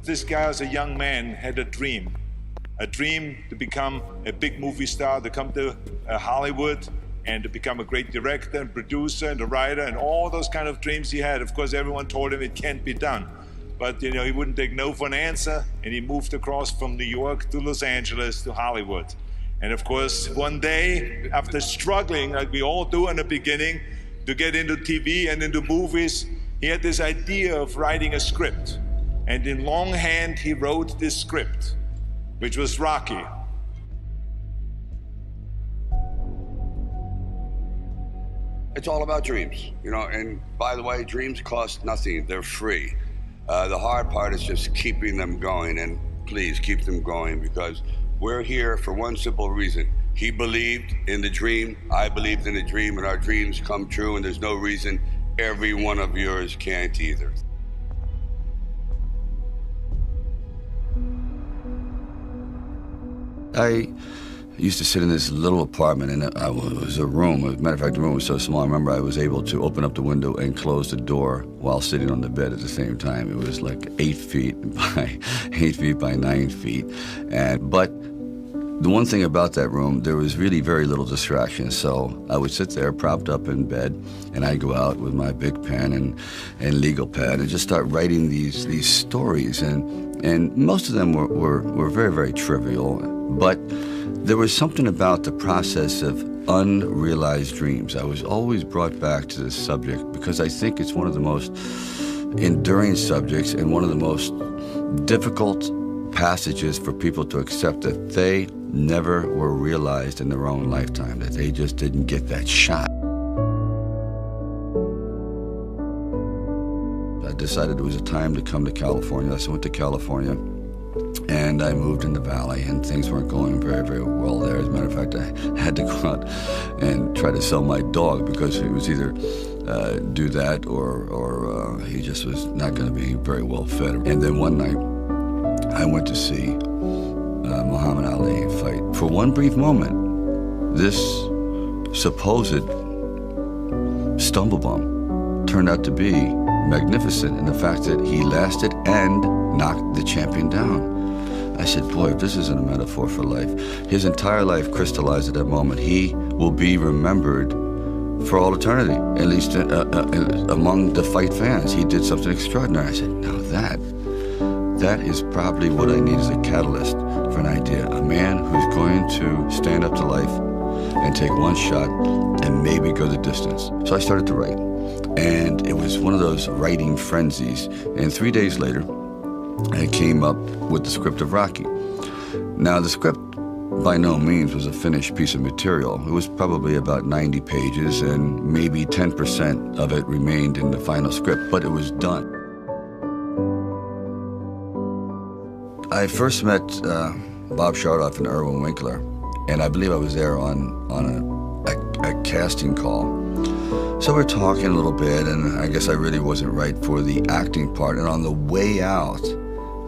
This guy as a young man had a dream to become a big movie star, to come to Hollywood and to become a great director and producer and a writer and all those kind of dreams he had. Of course, everyone told him it can't be done. But he wouldn't take no for an answer, and he moved across from New York to Los Angeles to Hollywood. And of course, one day, after struggling, like we all do in the beginning, to get into TV and into movies, he had this idea of writing a script. And in longhand, he wrote this script, which was Rocky. It's all about dreams, and by the way, dreams cost nothing. They're free. The hard part is just keeping them going, and please keep them going, because we're here for one simple reason. He believed in the dream, I believed in the dream, and our dreams come true, and there's no reason every one of yours can't either. I used to sit in this little apartment, and it was a room. As a matter of fact, the room was so small, I remember I was able to open up the window and close the door while sitting on the bed at the same time. It was like 8 feet by 9 feet. But the one thing about that room, there was really very little distraction. So I would sit there propped up in bed, and I'd go out with my big pen and legal pad and just start writing these stories. And most of them were very, very trivial. But there was something about the process of unrealized dreams. I was always brought back to this subject because I think it's one of the most enduring subjects and one of the most difficult passages for people to accept, that they never were realized in their own lifetime, that they just didn't get that shot. I decided it was a time to come to California, so I went to California. And I moved in the valley, and things weren't going very, very well there. As a matter of fact, I had to go out and try to sell my dog because he was either do that or he just was not going to be very well fed. And then one night, I went to see Muhammad Ali fight. For one brief moment, this supposed stumble bum turned out to be magnificent in the fact that he lasted and knocked the champion down. I said, boy, if this isn't a metaphor for life. His entire life crystallized at that moment. He will be remembered for all eternity, at least among the fight fans. He did something extraordinary. I said, now that is probably what I need as a catalyst for an idea. A man who's going to stand up to life and take one shot and maybe go the distance. So I started to write. And it was one of those writing frenzies. And 3 days later, I came up with the script of Rocky. Now, the script by no means was a finished piece of material. It was probably about 90 pages, and maybe 10% of it remained in the final script, but it was done. I first met Bob Chardoff and Irwin Winkler, and I believe I was there on a casting call. So we're talking a little bit, and I guess I really wasn't right for the acting part. And on the way out,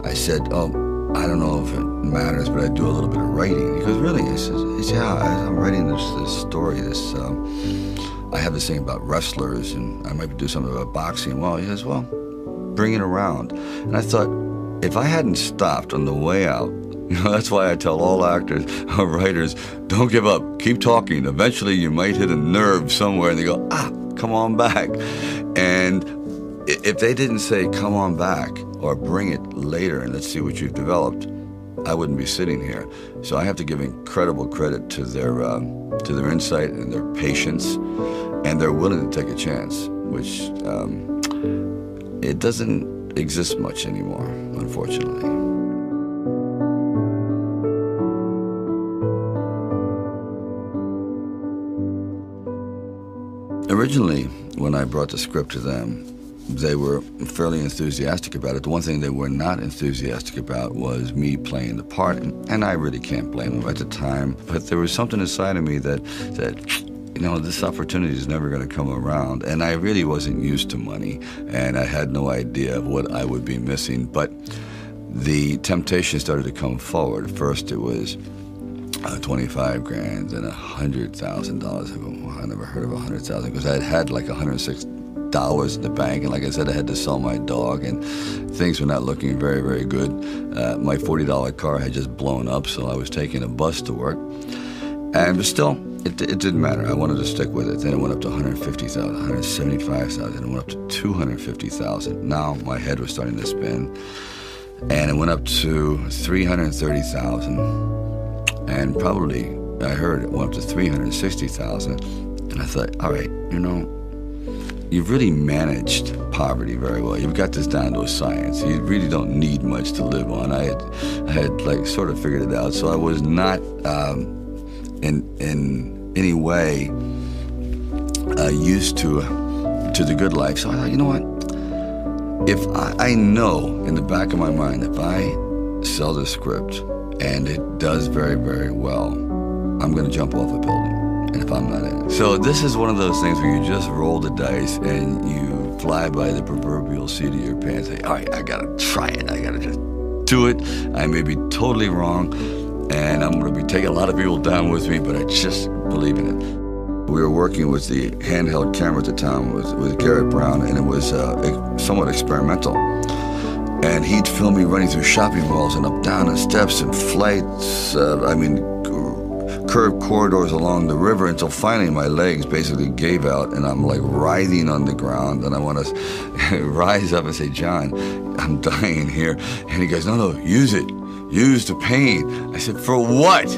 I said, oh, I don't know if it matters, but I do a little bit of writing. He goes, really? He says, yeah, I'm writing this story. I have this thing about wrestlers, and I might do something about boxing. Well, he says, well, bring it around. And I thought, if I hadn't stopped on the way out, that's why I tell all actors or writers, don't give up, keep talking. Eventually you might hit a nerve somewhere and they go, come on back. And if they didn't say, come on back, or bring it later and let's see what you've developed, I wouldn't be sitting here. So I have to give incredible credit to their insight and their patience, and they're willing to take a chance, which it doesn't exist much anymore, unfortunately. Originally, when I brought the script to them, they were fairly enthusiastic about it. The one thing they were not enthusiastic about was me playing the part, and I really can't blame them at the time. But there was something inside of me that this opportunity is never going to come around. And I really wasn't used to money, and I had no idea of what I would be missing. But the temptation started to come forward. First, it was $25 grand and $100,000. I never heard of $100,000 because I had like $106,000 dollars in the bank. And like I said, I had to sell my dog, and things were not looking very, very good. My $40 car had just blown up, so I was taking a bus to work. But still, it didn't matter. I wanted to stick with it. Then it went up to 150,000, 175,000, and it went up to 250,000. Now my head was starting to spin, and it went up to 330,000, and probably I heard it went up to 360,000. And I thought, all right, you know, you've really managed poverty very well. You've got this down to a science. You really don't need much to live on. I had like sort of figured it out. So I was not in any way used to the good life. So I thought, you know what? If I know in the back of my mind, if I sell this script and it does very, very well, I'm going to jump off a building. And if I'm not in it. So this is one of those things where you just roll the dice and you fly by the proverbial seat of your pants. Say, all right, I got to try it. I got to just do it. I may be totally wrong, and I'm going to be taking a lot of people down with me, but I just believe in it. We were working with the handheld camera at the time with Garrett Brown, and it was somewhat experimental. And he'd film me running through shopping malls and up down the steps and flights, curved corridors along the river, until finally my legs basically gave out and I'm like writhing on the ground, and I want to rise up and say, John, I'm dying here. And he goes, no, use it. Use the pain. I said, for what?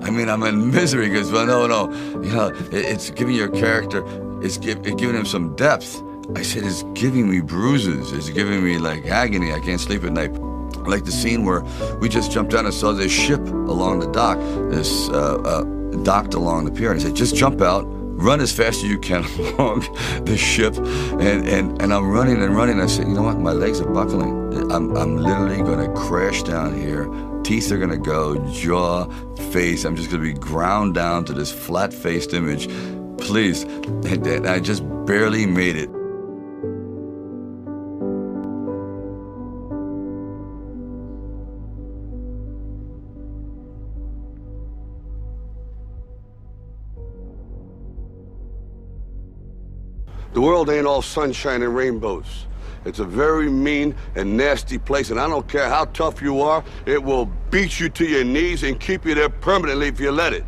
I mean, I'm in misery. He goes, well, no, you know, it's giving your character, it's giving him some depth. I said, it's giving me bruises. It's giving me like agony. I can't sleep at night. Like the scene where we just jumped down and saw this ship along the dock, docked along the pier, and I said, just jump out, run as fast as you can along the ship, and I'm running and running. I said, you know what, my legs are buckling. I'm literally gonna crash down here. Teeth are gonna go, jaw, face. I'm just gonna be ground down to this flat-faced image. Please. And I just barely made it. The world ain't all sunshine and rainbows. It's a very mean and nasty place, and I don't care how tough you are, it will beat you to your knees and keep you there permanently if you let it.